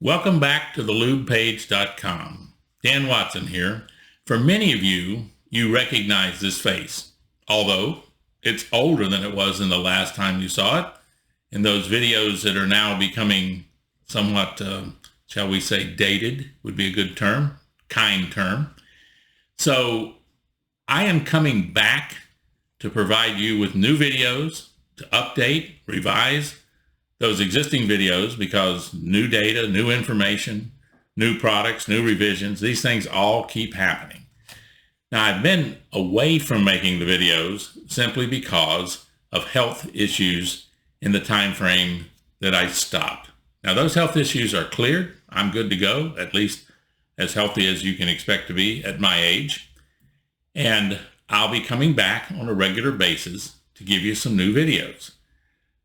Welcome back to thelubepage.com. Dan Watson here. For many of you, you recognize this face, although it's older than it was in the last time you saw it. In those videos that are now becoming somewhat, shall we say, dated would be a good term, kind term. So I am coming back to provide you with new videos, to update, revise those existing videos, because new data, new information, new products, new revisions, these things all keep happening. Now, I've been away from making the videos simply because of health issues in the time frame that I stopped. Now, those health issues are cleared. I'm good to go, at least as healthy as you can expect to be at my age. And I'll be coming back on a regular basis to give you some new videos.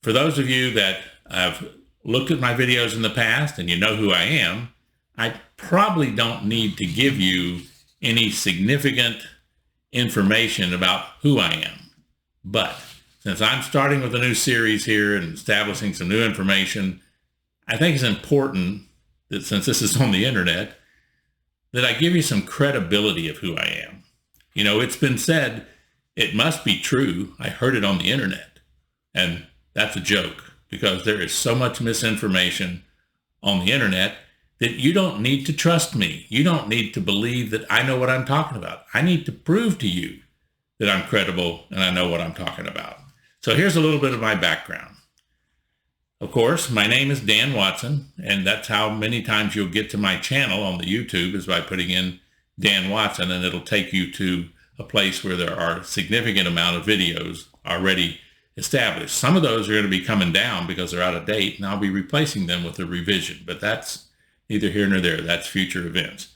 For those of you that have looked at my videos in the past and you know who I am, I probably don't need to give you any significant information about who I am. But since I'm starting with a new series here and establishing some new information, I think it's important that, since this is on the internet, that I give you some credibility of who I am. You know, it's been said, it must be true. I heard it on the internet. And that's a joke, because there is so much misinformation on the internet that you don't need to trust me. You don't need to believe that I know what I'm talking about. I need to prove to you that I'm credible and I know what I'm talking about. So here's a little bit of my background. Of course, my name is Dan Watson, and that's how many times you'll get to my channel on the YouTube, is by putting in Dan Watson, and it'll take you to a place where there are a significant amount of videos already established. Some of those are going to be coming down because they're out of date, and I'll be replacing them with a revision, but that's neither here nor there. That's future events.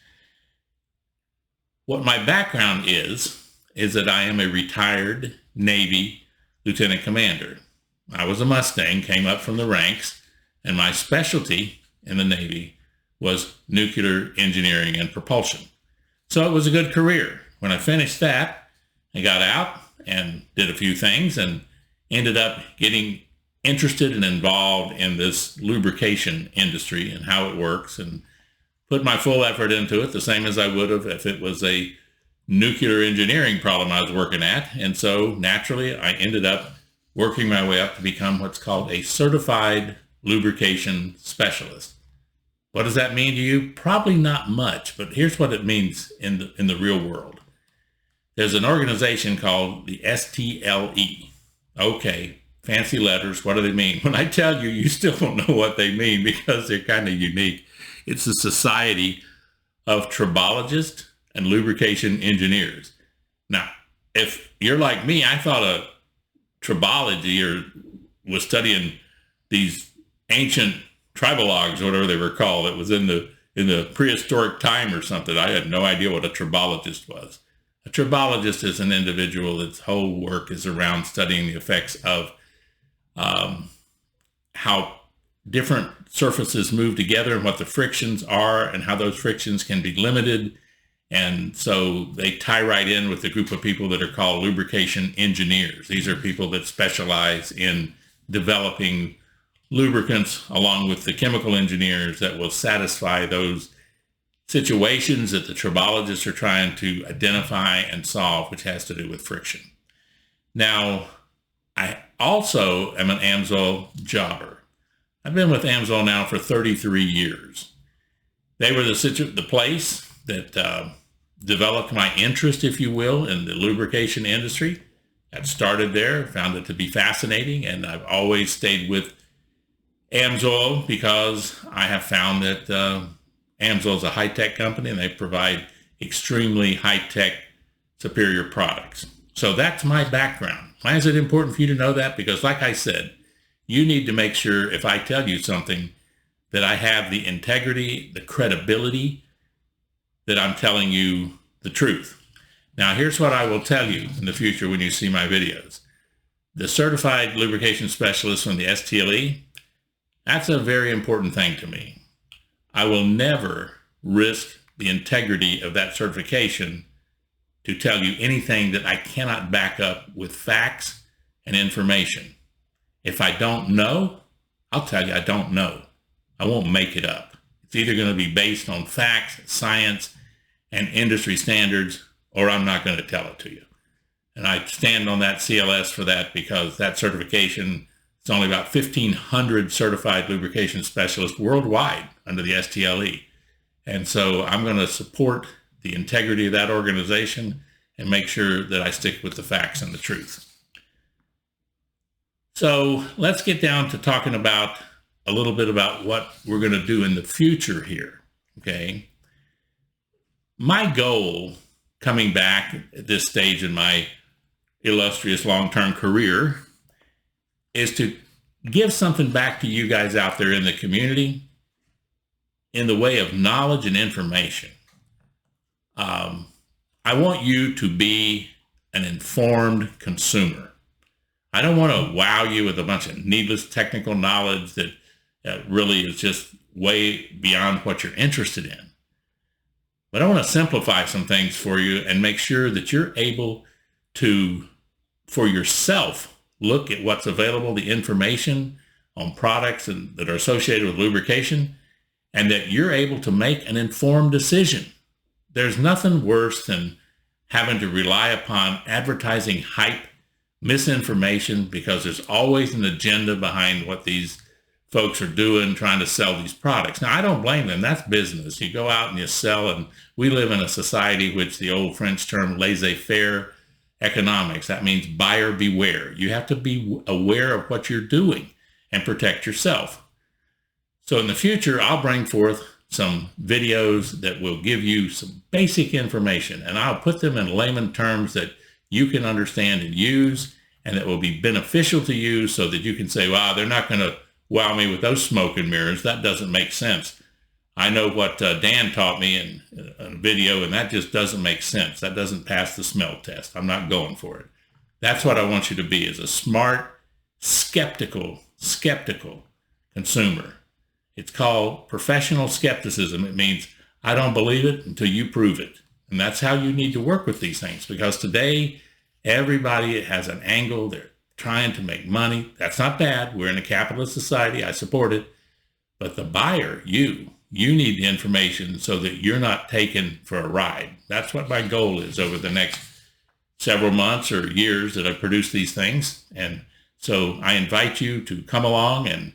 What my background is that I am a retired Navy lieutenant commander. I was a Mustang, came up from the ranks, and my specialty in the Navy was nuclear engineering and propulsion. So it was a good career. When I finished that, I got out and did a few things and ended up getting interested and involved in this lubrication industry and how it works, and put my full effort into it, the same as I would have if it was a nuclear engineering problem I was working at. And so naturally, I ended up working my way up to become what's called a certified lubrication specialist. What does that mean to you? Probably not much, but here's what it means in the real world. There's an organization called the STLE. Okay, fancy letters, what do they mean? When I tell you, you still don't know what they mean because they're kind of unique. It's the Society of Tribologists and Lubrication Engineers. Now, if you're like me, I thought a tribology was studying these ancient tribologues, or whatever they were called. It was in the prehistoric time or something. I had no idea what a tribologist was. A tribologist is an individual that's whole work is around studying the effects of how different surfaces move together and what the frictions are and how those frictions can be limited. And so they tie right in with the group of people that are called lubrication engineers. These are people that specialize in developing lubricants along with the chemical engineers that will satisfy those situations that the tribologists are trying to identify and solve, which has to do with friction. Now, I also am an AMSOIL jobber. I've been with AMSOIL now for 33 years. They were the place that developed my interest, if you will, in the lubrication industry. I started there, found it to be fascinating, and I've always stayed with AMSOIL because I have found that AMSOIL is a high-tech company, and they provide extremely high-tech, superior products. So that's my background. Why is it important for you to know that? Because like I said, you need to make sure if I tell you something that I have the integrity, the credibility, that I'm telling you the truth. Now, here's what I will tell you in the future when you see my videos. The certified lubrication specialist from the STLE, that's a very important thing to me. I will never risk the integrity of that certification to tell you anything that I cannot back up with facts and information. If I don't know, I'll tell you I don't know. I won't make it up. It's either going to be based on facts, science, and industry standards, or I'm not going to tell it to you. And I stand on that CLS for that because that certification, it's only about 1,500 certified lubrication specialists worldwide under the STLE. And so I'm going to support the integrity of that organization and make sure that I stick with the facts and the truth. So let's get down to talking about a little bit about what we're going to do in the future here, okay? My goal coming back at this stage in my illustrious long-term career is to give something back to you guys out there in the community in the way of knowledge and information. I want you to be an informed consumer. I don't want to wow you with a bunch of needless technical knowledge that really is just way beyond what you're interested in. But I want to simplify some things for you and make sure that you're able to, for yourself, look at what's available, the information on products that are associated with lubrication, and that you're able to make an informed decision. There's nothing worse than having to rely upon advertising hype, misinformation, because there's always an agenda behind what these folks are doing, trying to sell these products. Now, I don't blame them. That's business. You go out and you sell, and we live in a society which the old French term laissez-faire economics. That means buyer beware. You have to be aware of what you're doing and protect yourself. So in the future, I'll bring forth some videos that will give you some basic information, and I'll put them in layman terms that you can understand and use, and that will be beneficial to you so that you can say, wow, they're not going to wow me with those smoke and mirrors. That doesn't make sense. I know what Dan taught me in a video, and that just doesn't make sense. That doesn't pass the smell test. I'm not going for it. That's what I want you to be, is a smart, skeptical consumer. It's called professional skepticism. It means I don't believe it until you prove it. And that's how you need to work with these things, because today everybody has an angle. They're trying to make money. That's not bad. We're in a capitalist society. I support it. But the buyer, you need the information so that you're not taken for a ride. That's what my goal is over the next several months or years that I produce these things. And so I invite you to come along and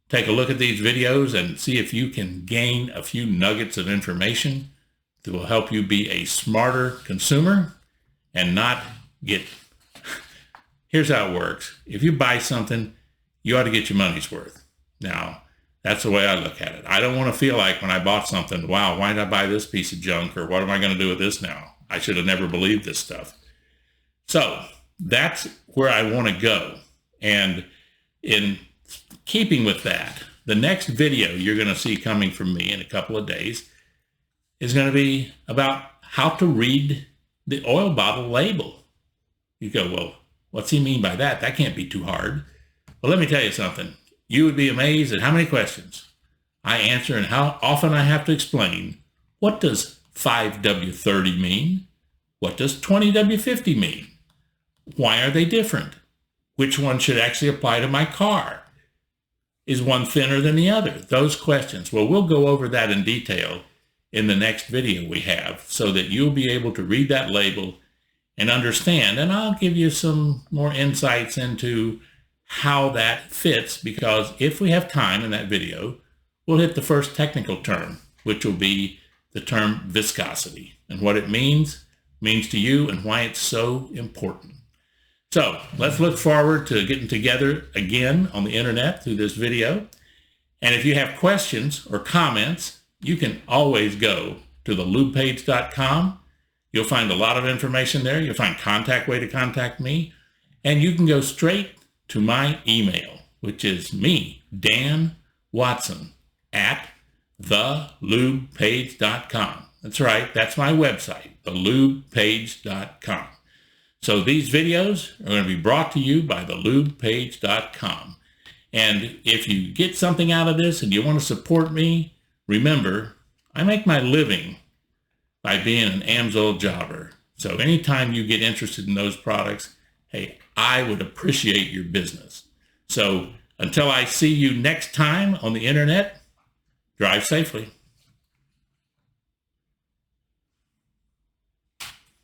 take a look at these videos and see if you can gain a few nuggets of information that will help you be a smarter consumer and not get... Here's how it works. If you buy something, you ought to get your money's worth. Now, that's the way I look at it. I don't want to feel like when I bought something, wow, why did I buy this piece of junk, or what am I going to do with this now? I should have never believed this stuff. So that's where I want to go. And in keeping with that, the next video you're going to see coming from me in a couple of days is going to be about how to read the oil bottle label. You go, well, what's he mean by that? That can't be too hard. Well, let me tell you something. You would be amazed at how many questions I answer and how often I have to explain, what does 5W30 mean? What does 20W50 mean? Why are they different? Which one should actually apply to my car? Is one thinner than the other? Those questions. Well, we'll go over that in detail in the next video we have so that you'll be able to read that label and understand. And I'll give you some more insights into how that fits, because if we have time in that video, we'll hit the first technical term, which will be the term viscosity and what it means to you and why it's so important. So let's look forward to getting together again on the internet through this video. And if you have questions or comments, you can always go to thelubepage.com. You'll find a lot of information there. You'll find contact way to contact me. And you can go straight to my email, which is me, Dan Watson, at thelubepage.com. That's right. That's my website, thelubepage.com. So these videos are going to be brought to you by thelubepage.com. And if you get something out of this and you want to support me, remember, I make my living by being an AMSOIL jobber. So anytime you get interested in those products, hey, I would appreciate your business. So until I see you next time on the internet, drive safely.